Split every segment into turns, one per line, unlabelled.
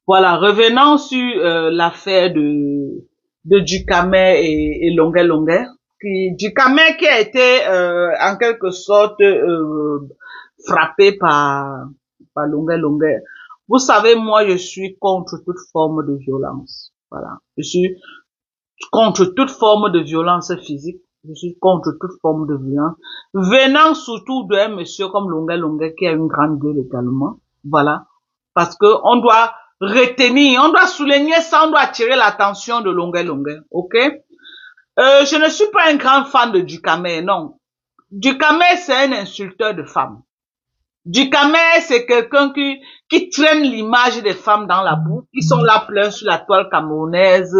Voilà, revenons sur l'affaire de Dukame et Longuet Longuet. Dukame qui a été en quelque sorte frappé par Longuet Longuet. Vous savez, moi, je suis contre toute forme de violence. Voilà. Je suis contre toute forme de violence physique. Je suis contre toute forme de violence. Venant surtout d'un monsieur comme Longuet Longuet qui a une grande gueule également. Voilà. Parce que on doit retenir, on doit souligner ça, on doit attirer l'attention de Longuet Longuet. Ok? Je ne suis pas un grand fan de Dukame, non. Dukame, c'est un insulteur de femmes. Dukame, c'est quelqu'un qui traîne l'image des femmes dans la boue. Ils sont là plein sur la toile camerounaise,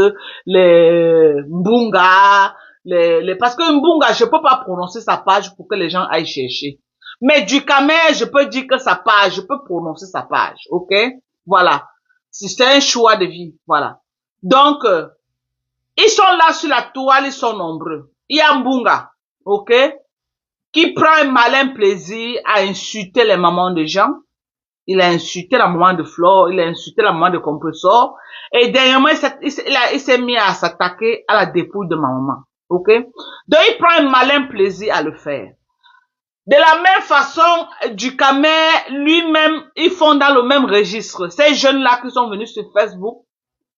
les Mbunga, parce que Mbunga, je peux pas prononcer sa page pour que les gens aillent chercher. Mais Dukame, je peux dire que sa page, je peux prononcer sa page, ok? Voilà. C'est un choix de vie, voilà. Donc, ils sont là sur la toile, ils sont nombreux. Il y a Mbunga, ok? Qui prend un malin plaisir à insulter les mamans de gens. Il a insulté la maman de Flore, il a insulté la maman de Compressor. Et dernièrement, il s'est mis à s'attaquer à la dépouille de ma maman. Ok? Donc, il prend un malin plaisir à le faire. De la même façon, Dukame, lui-même, ils font dans le même registre. Ces jeunes-là qui sont venus sur Facebook,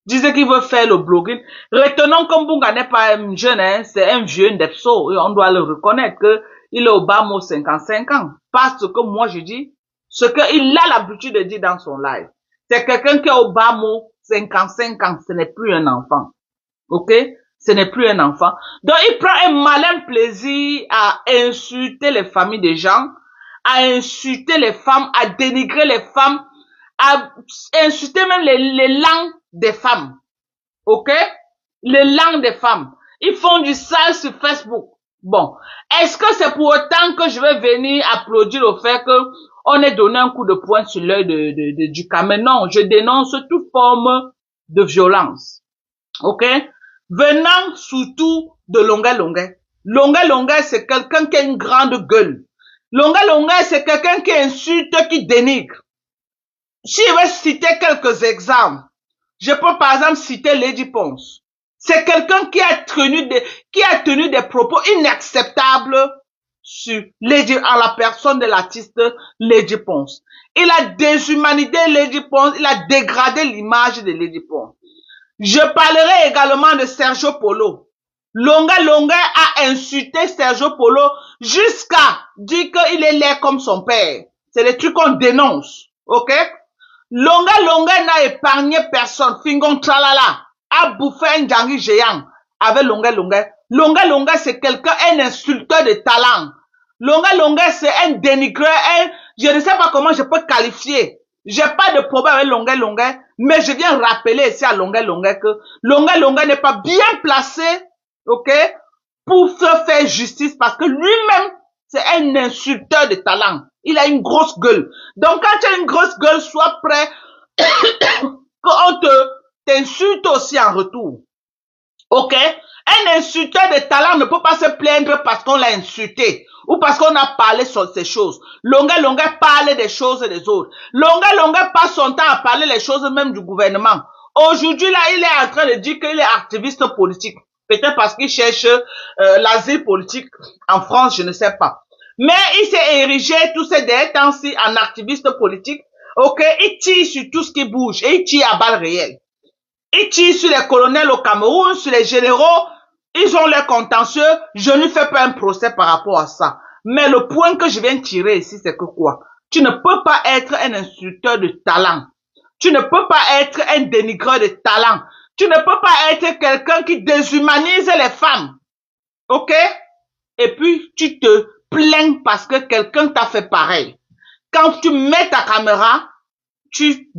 disaient qu'ils veulent faire le blogging. Retenons que Mbunga n'est pas un jeune, hein, c'est un vieux Ndepso. Et on doit le reconnaître que il est au bas mot 55 ans. Parce que moi je dis, ce qu'il a l'habitude de dire dans son live. C'est quelqu'un qui est au bas mot 55 ans. Ce n'est plus un enfant. Ok? Ce n'est plus un enfant. Donc il prend un malin plaisir à insulter les familles des gens, à insulter les femmes, à dénigrer les femmes, à insulter même les langues des femmes. Ok? Les langues des femmes. Ils font du sale sur Facebook. Bon. Est-ce que c'est pour autant que je vais venir applaudir au fait que on ait donné un coup de poing sur l'œil de Dukame? Non, je dénonce toute forme de violence. Ok? Venant surtout de Longuet Longuet. Longuet Longuet, c'est quelqu'un qui a une grande gueule. Longuet Longuet, c'est quelqu'un qui insulte, qui dénigre. Si je vais citer quelques exemples, je peux par exemple citer Lady Ponce. C'est quelqu'un qui a tenu des propos inacceptables sur en la personne de l'artiste Lady Ponce. Il a déshumanisé Lady Ponce, il a dégradé l'image de Lady Ponce. Je parlerai également de Sergio Polo. Longuet Longuet a insulté Sergio Polo jusqu'à dire qu'il est laid comme son père. C'est les trucs qu'on dénonce, ok? Longuet Longuet n'a épargné personne. Fingon Tralala a bouffé un Djangui géant avec Longuet Longuet. Longuet Longuet, c'est quelqu'un, un insulteur de talent. Longuet Longuet, c'est un dénigreur, je ne sais pas comment je peux qualifier. J'ai pas de problème avec Longuet Longuet, mais je viens rappeler ici à Longuet Longuet que Longuet Longuet n'est pas bien placé, ok, pour se faire justice parce que lui-même, c'est un insulteur de talent. Il a une grosse gueule. Donc, quand tu as une grosse gueule, sois prêt qu'on t'insulte aussi en retour. Ok? Un insulteur de talent ne peut pas se plaindre parce qu'on l'a insulté ou parce qu'on a parlé sur ces choses. Longuet Longuet parle des choses des autres. Longuet Longuet passe son temps à parler les choses même du gouvernement. Aujourd'hui, là, il est en train de dire qu'il est activiste politique. Peut-être parce qu'il cherche l'asile politique en France, je ne sais pas. Mais il s'est érigé tous ces derniers temps-ci en activiste politique. Ok, il tire sur tout ce qui bouge et il tire à balles réelles. Il tire sur les colonels au Cameroun, sur les généraux. Ils ont leur contentieux. Je ne fais pas un procès par rapport à ça. Mais le point que je viens tirer ici, c'est que quoi? Tu ne peux pas être un insulteur de talent. Tu ne peux pas être un dénigreur de talent. Tu ne peux pas être quelqu'un qui déshumanise les femmes. Ok? Et puis, tu te plains parce que quelqu'un t'a fait pareil. Quand tu mets ta caméra, tu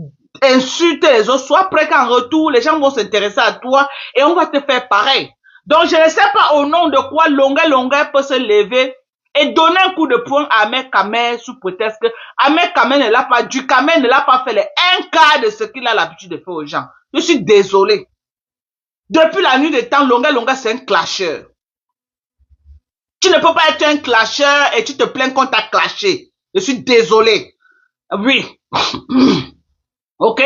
insultes les autres, sois prêt qu'en retour, les gens vont s'intéresser à toi et on va te faire pareil. Donc, je ne sais pas au nom de quoi Longuet Longuet peut se lever et donner un coup de poing à Ahmed Kamer sous prétexte que Ahmed Kamer ne l'a pas, Dukame ne l'a pas fait les un quart de ce qu'il a l'habitude de faire aux gens. Je suis désolé. Depuis la nuit des temps, Longuet Longuet, c'est un clasheur. Tu ne peux pas être un clasheur et tu te plains qu'on t'a clashé. Je suis désolé. Oui. Ok?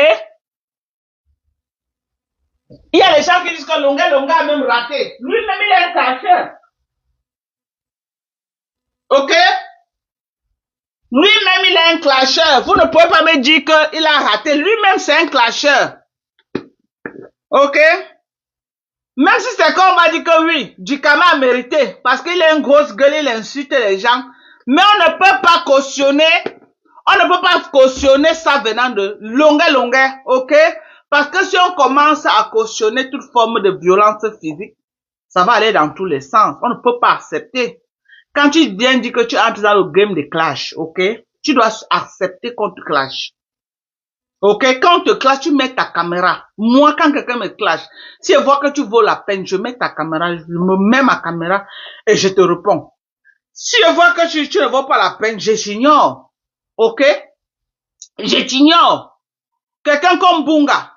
dire que Longuet Longuet a même raté. Lui-même, il est un clasheur. Ok? Lui-même, il est un clasheur. Vous ne pouvez pas me dire qu'il a raté. Lui-même, c'est un clasheur. Ok? Même si c'est qu'on va dire que oui, Djikame a mérité, parce qu'il a une grosse gueule, il insulte les gens. Mais on ne peut pas cautionner, ça venant de Longuet Longuet, ok? Parce que si on commence à cautionner toute forme de violence physique, ça va aller dans tous les sens. On ne peut pas accepter. Quand tu viens dire que tu entres dans le game de clash, ok? Tu dois accepter qu'on te clash. Ok, quand on te clash, tu mets ta caméra. Moi, quand quelqu'un me clash, si je vois que tu vaux la peine, je mets ta caméra, je me mets ma caméra et je te réponds. Si je vois que tu ne vaux pas la peine, je t'ignore. Ok? Je t'ignore. Quelqu'un comme Bunga.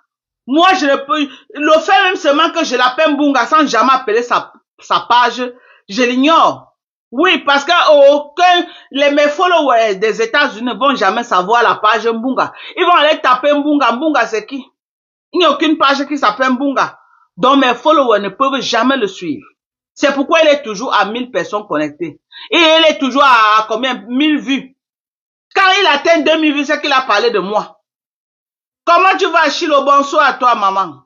Moi, je ne peux, le fait même seulement que je l'appelle Bunga sans jamais appeler sa page, je l'ignore. Oui, parce que mes followers des États-Unis ne vont jamais savoir la page Mbunga. Ils vont aller taper Mbunga. Mbunga, c'est qui? Il n'y a aucune page qui s'appelle Mbunga. Donc mes followers ne peuvent jamais le suivre. C'est pourquoi il est toujours à 1000 personnes connectées. Et il est toujours à combien? 1000 vues. Quand il atteint 2000 vues, c'est qu'il a parlé de moi. Comment tu vas, Chilo? Bonsoir à toi, maman.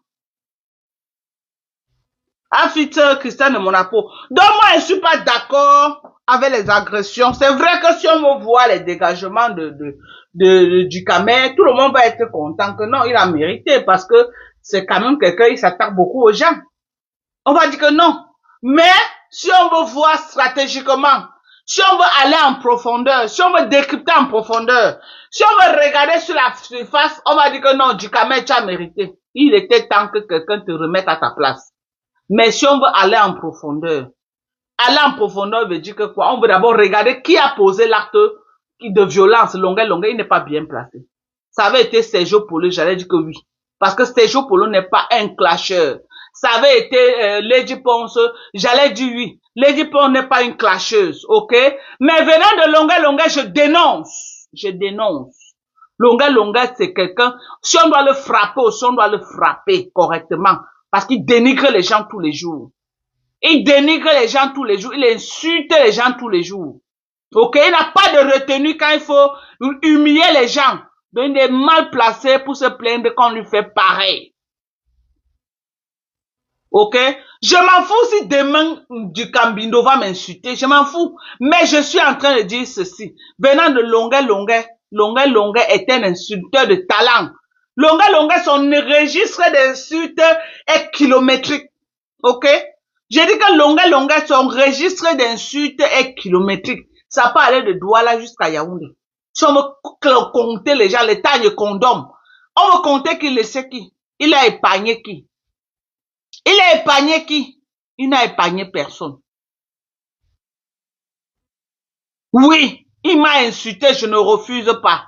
Afite Christian de Monaco. Donc moi, je ne suis pas d'accord avec les agressions. C'est vrai que si on me voit les dégagements du Camer, tout le monde va être content que non, il a mérité parce que c'est quand même quelqu'un, il s'attaque beaucoup aux gens. On va dire que non. Mais si on veut voir stratégiquement, si on veut aller en profondeur, si on veut décrypter en profondeur, si on veut regarder sur la surface, on va dire que non, du Camer, tu as mérité. Il était temps que quelqu'un te remette à ta place. Mais si on veut aller en profondeur veut dire que quoi? On veut d'abord regarder qui a posé l'acte de violence. Longuet, il n'est pas bien placé. Ça avait été Sergio Polo, j'allais dire que oui. Parce que Sergio Polo n'est pas un clasheur. Ça avait été Lady Ponce, j'allais dire oui. Lady Ponce n'est pas une clasheuse, ok? Mais venant de Longuet, je dénonce. Longuet, c'est quelqu'un, si on doit le frapper, si on doit le frapper correctement, parce qu'il dénigre les gens tous les jours. Il dénigre les gens tous les jours. Il insulte les gens tous les jours. Ok? Il n'a pas de retenue quand il faut humilier les gens. Donc il est mal placé pour se plaindre qu'on lui fait pareil. Ok? Je m'en fous si demain du Cambindo va m'insulter. Je m'en fous. Mais je suis en train de dire ceci. Venant de Longuet est un insulteur de talent. Longuet, son registre d'insultes est kilométrique. Ok? J'ai dit que Longuet, son registre d'insultes est kilométrique. Ça peut aller de Douala jusqu'à Yaoundé. Si on veut compter les gens, les tagnes condom, on veut compter qu'il le sait qui. Il a épargné qui? Il n'a épargné personne. Oui, il m'a insulté, je ne refuse pas.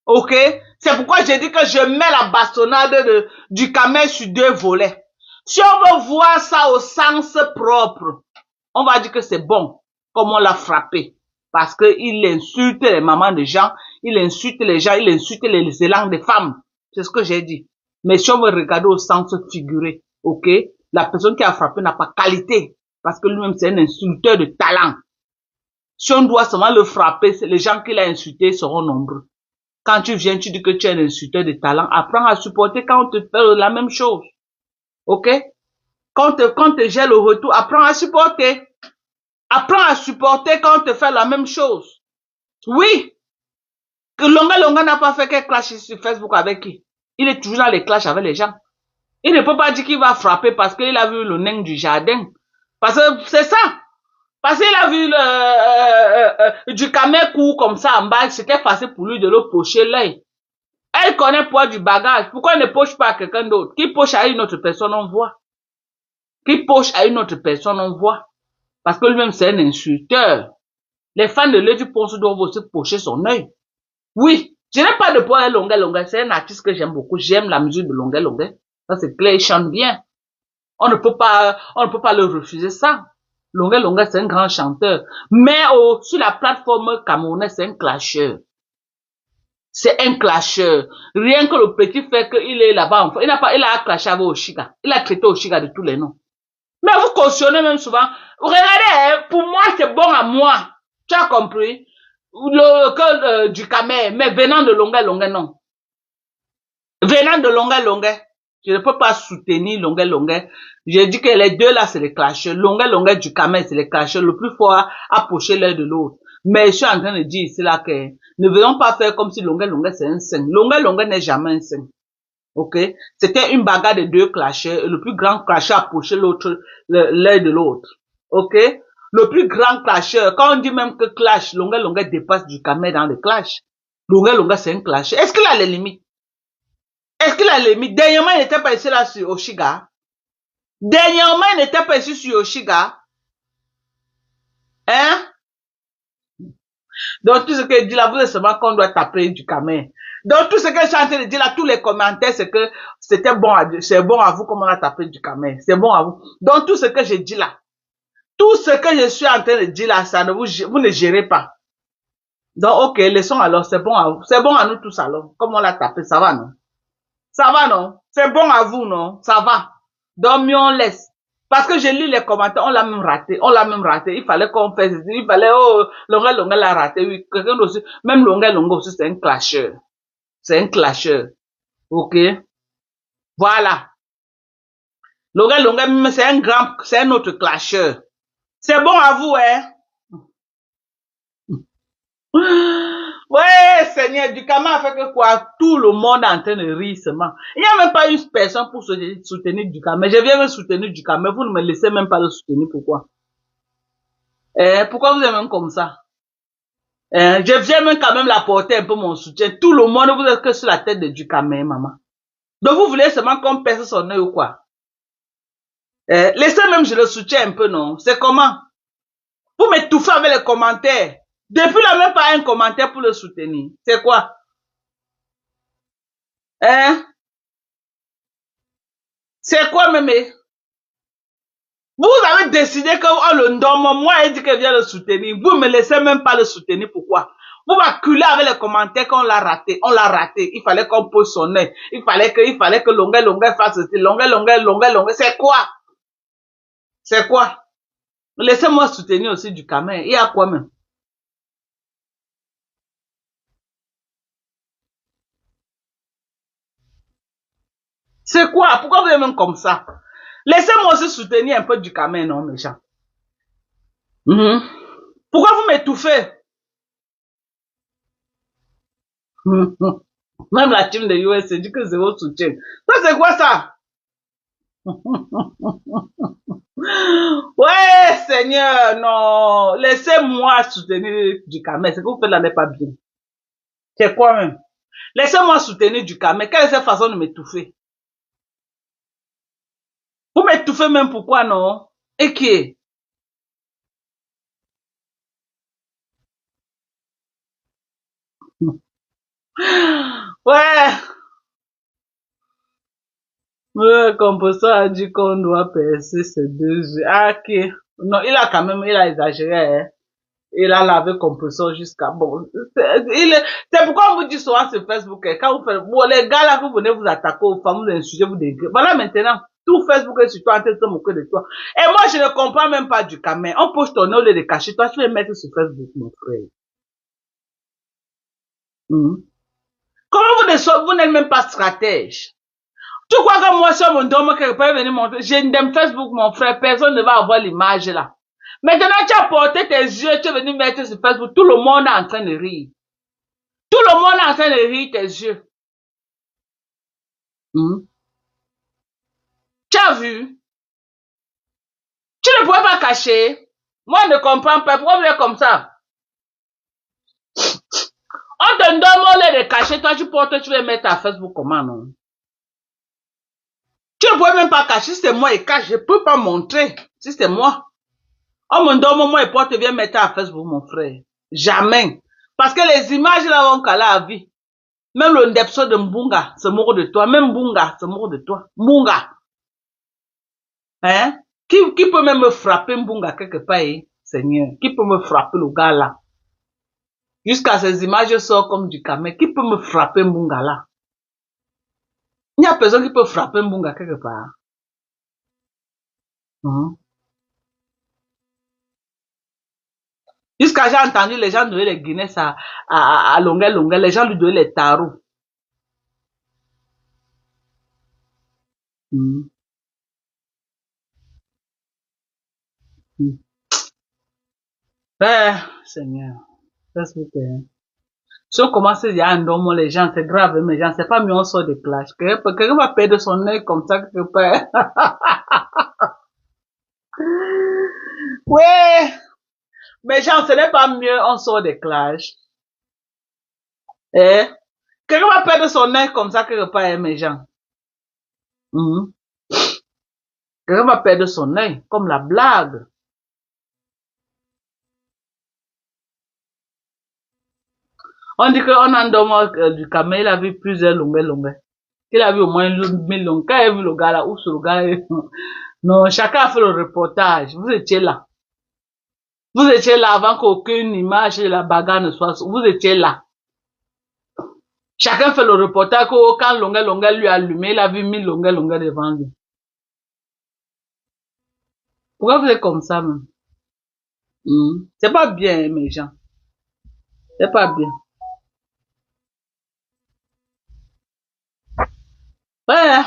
Ok? C'est pourquoi j'ai dit que je mets la bastonnade du Camer sur 2 volets. Si on veut voir ça au sens propre, on va dire que c'est bon, comme on l'a frappé. Parce qu'il insulte les mamans de gens, il insulte les gens, il insulte les élans des femmes. C'est ce que j'ai dit. Mais si on veut regarder au sens figuré, ok, la personne qui a frappé n'a pas qualité. Parce que lui-même, c'est un insulteur de talent. Si on doit seulement le frapper, les gens qui l'ont insulté seront nombreux. Quand tu viens, tu dis que tu es un insulteur de talent, apprends à supporter quand on te fait la même chose. Ok? Quand on te gère le retour, apprends à supporter. Apprends à supporter quand on te fait la même chose. Oui. Que Longuet n'a pas fait quel clash sur Facebook avec qui? Il est toujours dans les clashs avec les gens. Il ne peut pas dire qu'il va frapper parce qu'il a vu le nain du jardin. Parce que c'est ça. Parce qu'il a vu du Camer court comme ça en bas, c'était facile pour lui de le pocher l'œil. Elle connaît poids du bagage. Pourquoi elle ne poche pas à quelqu'un d'autre? Qui poche à une autre personne, on voit. Qui poche à une autre personne, on voit. Parce que lui-même, c'est un insulteur. Les fans de Lady Ponce doivent aussi pocher son œil. Oui, je n'ai pas de poids à Longuet. C'est un artiste que j'aime beaucoup. J'aime la musique de Longuet. Ça, c'est clair, il chante bien. On ne peut pas le refuser ça. Longuet, c'est un grand chanteur. Mais sur la plateforme camerounaise, c'est un clasheur. C'est un clasheur. Rien que le petit fait qu'il est là-bas, il a clashé avec Oshiga. Il a traité Oshiga de tous les noms. Mais vous cautionnez même souvent. Regardez, pour moi, c'est bon à moi. Tu as compris? Du Camer, mais venant de Longuet, non. Venant de Longuet, je ne peux pas soutenir Longuet. J'ai dit que les deux là, c'est les clasheurs. Longuet du Camer, c'est les clasheurs. Le plus fort à pocher l'un de l'autre. Mais je suis en train de dire ici là que ne venons pas faire comme si Longuet c'est un saint. Longuet n'est jamais un saint. Ok? C'était une bagarre de deux clasheurs. Le plus grand clasheur a poché l'autre, l'un de l'autre. Ok? Le plus grand clasheur, quand on dit même que clash, Longuet dépasse du Camer dans le clash. Longuet c'est un clasheur. Est-ce qu'il a les limites? Est-ce qu'il a les limites? Dernièrement, il n'était pas ici là sur Oshiga. Dernièrement, il n'était pas ici sur Oshiga. Hein? Donc, tout ce que dit là, vous savez seulement qu'on doit taper du Camer. Donc, tout ce que je suis en train de dire là, tous les commentaires, c'est que c'est bon à vous comme on a tapé du Camer. C'est bon à vous. Donc, tout ce que je dis là, tout ce que je suis en train de dire là, ça ne vous ne gérez pas. Donc, ok, laissons alors, c'est bon à vous. C'est bon à nous tous alors. Comme on l'a tapé, ça va, non? Ça va, non? C'est bon à vous, non? Ça va. Donc, mieux on laisse. Parce que j'ai lu les commentaires, on l'a même raté. Il fallait qu'on fasse, il fallait, oh, Longuet l'a raté. Oui, quelqu'un aussi, même Longuet aussi, c'est un clasheur. C'est un clasheur. Ok? Voilà. Longuet, c'est un autre clasheur. C'est bon à vous, hein? Ouais, Seigneur, du Camer a fait que quoi? Tout le monde est en train de rire seulement. Il n'y a même pas une personne pour soutenir du Camer. Je viens me soutenir du Camer. Vous ne me laissez même pas le soutenir. Pourquoi? Pourquoi vous êtes même comme ça? Je viens même quand même l'apporter un peu mon soutien. Tout le monde, vous êtes que sur la tête de du Camer, maman. Donc vous voulez seulement qu'on perce son œil ou quoi? Laissez même je le soutiens un peu, non? C'est comment? Vous m'étouffez avec les commentaires. Depuis là, même pas un commentaire pour le soutenir. C'est quoi? C'est quoi, mémé? Vous avez décidé que oh, le ndomo, moi, il dit que vient le soutenir. Vous me laissez même pas le soutenir. Pourquoi? Vous m'acculez avec les commentaires qu'on l'a raté. On l'a raté. Il fallait qu'on pose son nez. Il fallait que Longuet fasse ceci. Longuet. C'est quoi? C'est quoi? Laissez-moi soutenir aussi du Camer. Il y a quoi même? C'est quoi? Pourquoi vous êtes même comme ça? Laissez-moi aussi soutenir un peu du Camer, non, méchant. Pourquoi vous m'étouffez? Même la team de US dit que c'est votre soutien. Ça, c'est quoi ça? Ouais, Seigneur, non. Laissez-moi soutenir du Camer. Ce que vous faites là n'est pas bien. C'est quoi même? Laissez-moi soutenir du Camer. Quelle est cette façon de m'étouffer? Vous m'étouffez même pourquoi, non? Et qui est? Ouais. Le composteur a dit qu'on doit percer ces deux yeux. Ah, ok. Non, il a exagéré, hein. Il a lavé composteur jusqu'à bon. C'est pourquoi on vous dit souvent sur Facebook, quand vous faites, bon, les gars là, vous venez vous attaquer aux femmes, vous insultez, vous dégrez. Voilà maintenant, tout Facebook est sur toi en train de se moquer de toi. Et moi, je ne comprends même pas du Camer. On pose ton nom, au lieu de cacher, toi, tu vas mettre sur Facebook, mon frère. Comment vous n'êtes même pas stratège? Tu crois que moi, sur mon domaine, quelque part, venir montrer, j'ai une Facebook, mon frère, personne ne va avoir l'image là. Maintenant, tu as porté tes yeux, tu es venu mettre sur Facebook, tout le monde est en train de rire. Tout le monde est en train de rire tes yeux. Tu as vu? Tu ne pouvais pas cacher. Moi, je ne comprends pas. Pourquoi vous êtes comme ça? On te donne mon lait de cacher, toi, tu portes, tu vas mettre à Facebook comment, non? Tu ne pouvais même pas cacher, si c'est moi et cache, je ne peux pas montrer. Si c'est moi. On me donne moi et porte, viens mettre à Facebook, mon frère. Jamais. Parce que les images là vont caler à vie. Même le Ndepso de Mbunga se moque de toi. Même Mbunga se moque de toi. Mbunga. Hein? Qui peut même me frapper Mbunga quelque part, Seigneur? Qui peut me frapper le gars là? Jusqu'à ces images sortent comme du camé. Qui peut me frapper Mbunga là? Il n'y a personne qui peut frapper Mbunga quelque part. Jusqu'à j'ai entendu les gens donner les Guinness à longueur. Les gens lui donnaient les tarots. Seigneur. S'il vous plaît. Si on commence à dire un homme, les gens, c'est grave, mais gens, c'est pas mieux, on sort des clashs. Quelqu'un va perdre son œil comme ça, quelque part. Ouais. Mais gens, ce n'est pas mieux, on sort des clashs. Eh? Quelqu'un va perdre son œil comme ça, quelque part, mes gens. Quelqu'un va perdre son œil, comme la blague. On dit qu'on endort du camé, il a vu plusieurs longueurs. Il a vu au moins 1000 longueurs. Quand il a vu le gars là, où sur le gars, non, chacun a fait le reportage. Vous étiez là. Vous étiez là avant qu'aucune image de la bagarre ne soit, vous étiez là. Chacun fait le reportage quand longueur lui a allumé, il a vu 1000 longueurs devant lui. Pourquoi vous êtes comme ça, même? C'est pas bien, mes gens. C'est pas bien. Ouais.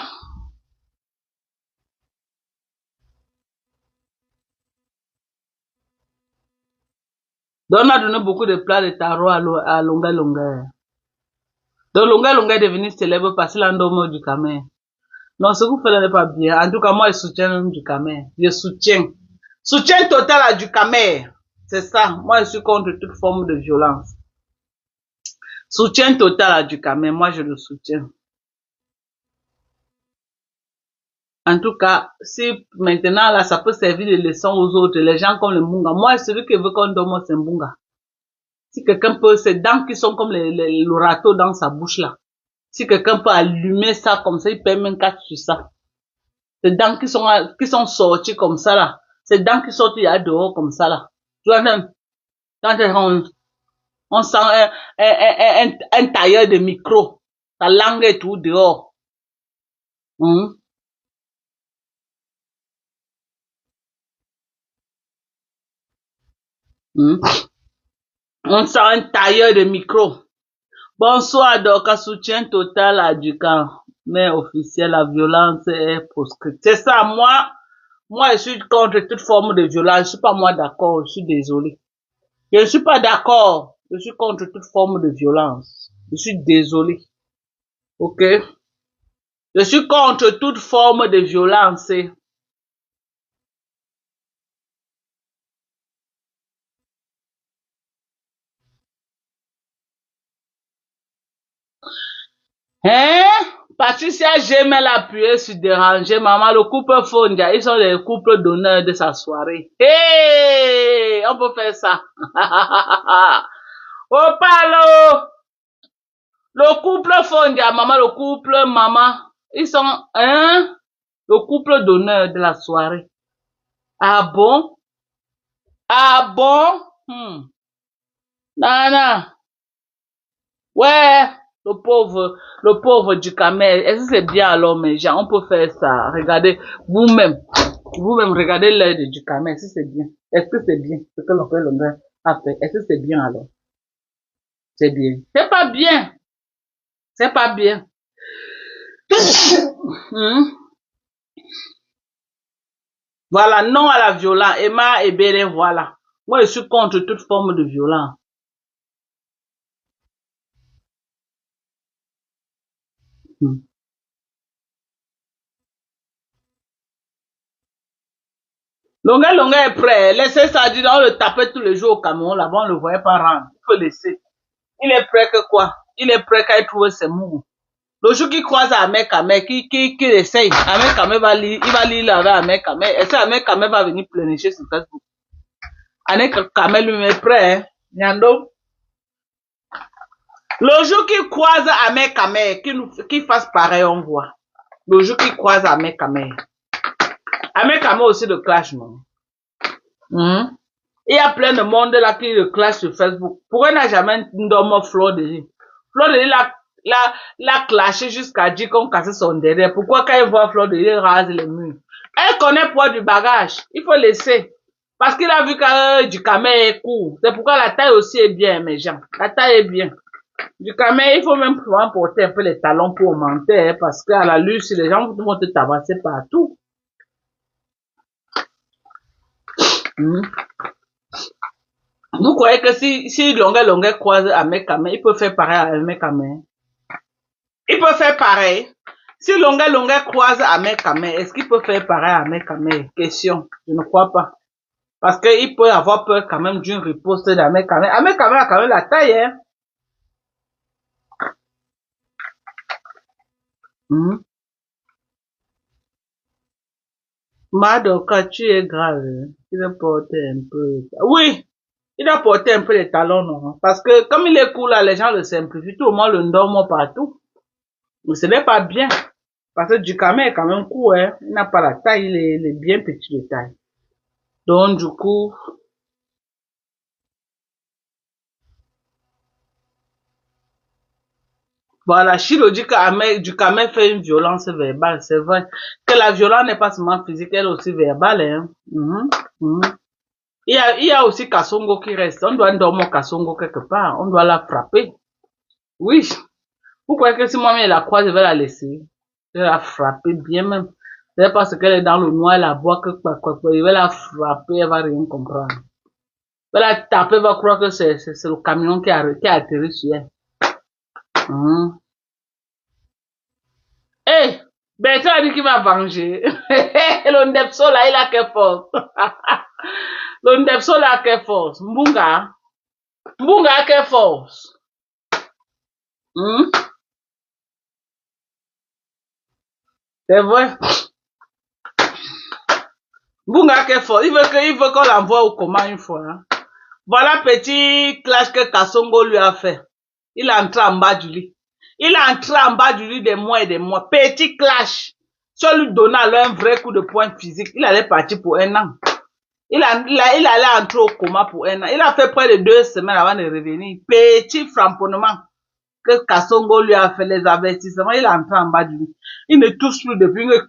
Donc, on a donné beaucoup de plats de tarot à longueur. Donc, longueur est devenu célèbre parce qu'il a endormi du camé. Non, ce que vous faites n'est pas bien. En tout cas, moi, je soutiens du camé. Je soutiens. Soutien total à du camé. C'est ça. Moi, je suis contre toute forme de violence. Soutien total à du camé. Moi, je le soutiens. En tout cas, si maintenant, là, ça peut servir de leçon aux autres, les gens comme le Mbunga. Moi, celui qui veut qu'on dorme, c'est Mbunga. Si quelqu'un peut, ces dents qui sont comme le râteau dans sa bouche, là. Si quelqu'un peut allumer ça comme ça, il peut même casser sur ça. Ces dents qui sont sorties comme ça, là. Ces dents qui sortent il y a dehors comme ça, là. Tu vois, même, quand on sent un tailleur de micro. Ta langue est tout dehors. On sent un tailleur de micro. Bonsoir, donc, un soutien total à du camp. Mais officiel, la violence est proscrite. C'est ça, moi, je suis contre toute forme de violence. Je suis pas moi d'accord, je suis désolé. Je ne suis pas d'accord. Je suis contre toute forme de violence. Je suis désolé. Ok? Je suis contre toute forme de violence. Hein? Patricia Gemel a appuyé sur déranger. Maman, le couple Fondia, ils sont les couples d'honneur de sa soirée. Hey! On peut faire ça. Oh, palo! Le couple Fondia, maman, le couple maman, ils sont, hein? Le couple d'honneur de la soirée. Ah bon? Ah bon? Nana. Ouais. Le pauvre du camel. Est-ce que c'est bien alors, mes gens? On peut faire ça. Regardez, vous-même, regardez l'œil du camel. Est-ce que c'est bien? Est-ce que c'est bien? Ce que l'on a fait. Est-ce que c'est bien alors? C'est bien. C'est pas bien. C'est pas bien. Voilà, non à la violence. Emma et Bélé, voilà. Moi, je suis contre toute forme de violence. Longueur est prêt. Laissez ça dire, on le tapait tous les jours au Cameroun, là-bas, on le voyait pas rendre. Il faut laisser. Il est prêt que quoi? Il est prêt quand il trouve ses mots. Le jour qu'il croise Ahmed Kamel, qui essaye, Ahmed Kamel va lire, il va lire avec Ahmed Kamel. Est-ce que Ahmed Kamel va venir pleurnicher sur Facebook? Ahmed Kamel lui est prêt, hein? Nyando. Le jour qu'il croise Ahmed Kamel, qu'il fasse pareil, on voit. Le jour qu'il croise Ahmed Kamel. Ahmed Kamel aussi de clash, non? Il y a plein de monde là qui le clash sur Facebook. Pourquoi il n'a jamais dormi Fleur de Lys? Fleur de Lys l'a clashé jusqu'à dire qu'on cassait son derrière. Pourquoi quand il voit Fleur de Lys rase les murs? Elle connaît poids du bagage. Il faut laisser. Parce qu'il a vu que du camé est court. C'est pourquoi la taille aussi est bien, mes gens. La taille est bien. Du camé, il faut même pouvoir porter un peu les talons pour augmenter, hein, parce qu'à la luce, les gens vont te tabasser partout. Vous croyez que si Longueur croise Ahmed Kamé, il peut faire pareil à Ahmed Kamé? Il peut faire pareil. Si Longueur croise Ahmed Kamé, est-ce qu'il peut faire pareil à Ahmed Kamé? Question. Je ne crois pas. Parce qu'il peut avoir peur quand même d'une riposte d'Ahmed Kamé. Ahmed Kamé a quand même la taille, hein. Madoka, tu es grave. Il a porté un peu. Oui, il a porté un peu les talons, non? Parce que comme il est cool là, les gens le simplifient. Tout le monde le norme partout. Mais ce n'est pas bien. Parce que Dukame est quand même court, hein. Il n'a pas la taille, il est bien petit de taille. Donc, du coup, voilà, Chilo dit que Dukame fait une violence verbale. C'est vrai que la violence n'est pas seulement physique, elle est aussi verbale, hein. Il y a aussi Kasongo qui reste. On doit dormir Kasongo quelque part. On doit la frapper. Oui. Vous croyez que si moi-même la croise, je vais la laisser? Je vais la frapper bien même. C'est parce qu'elle est dans le noir, elle la voit que je vais la frapper, elle va rien comprendre. Je vais la taper, elle va croire que c'est le camion qui a atterri sur elle. Eh, Bertrand a dit qu'il va venger. Le Ndepso là, il a quelle force? Le Ndepso là a quelle force? Mbunga a quelle force? C'est vrai. Mbunga a quelle force? Il veut qu'on l'envoie au coma une fois. Hein. Voilà petit clash que Kasongo lui a fait. Il est entré en bas du lit. Il est entré en bas du lit des mois et des mois. Petit clash. Si on lui donnait alors un vrai coup de poing physique, il allait partir pour un an. Il allait entrer au coma pour un an. Il a fait près de 2 semaines avant de revenir. Petit framponnement que Kasongo lui a fait, les avertissements. Il est entré en bas du lit. Il ne touche plus depuis que...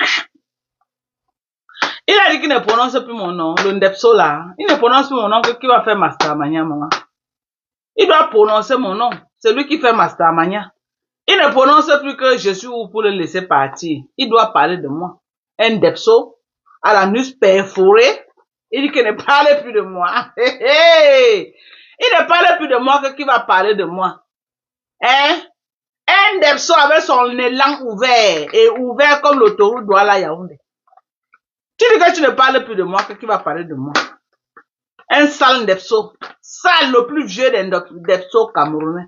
Il a dit qu'il ne prononce plus mon nom, le Ndepso là. Il ne prononce plus mon nom que qui va faire Mastermania, maman. Il doit prononcer mon nom. C'est lui qui fait Mastermania. Il ne prononce plus que je suis où pour le laisser partir. Il doit parler de moi. Un Ndepso, à la nuque perforée. Il dit qu'il ne parle plus de moi. Il ne parle plus de moi que qui va parler de moi. Hein? Un Ndepso avec son élan ouvert. Et ouvert comme l'autoroute Douala Yaoundé. Tu dis que tu ne parles plus de moi, que qui va parler de moi? Un sale Ndepso. Sale, le plus vieux des Ndepso camerounais.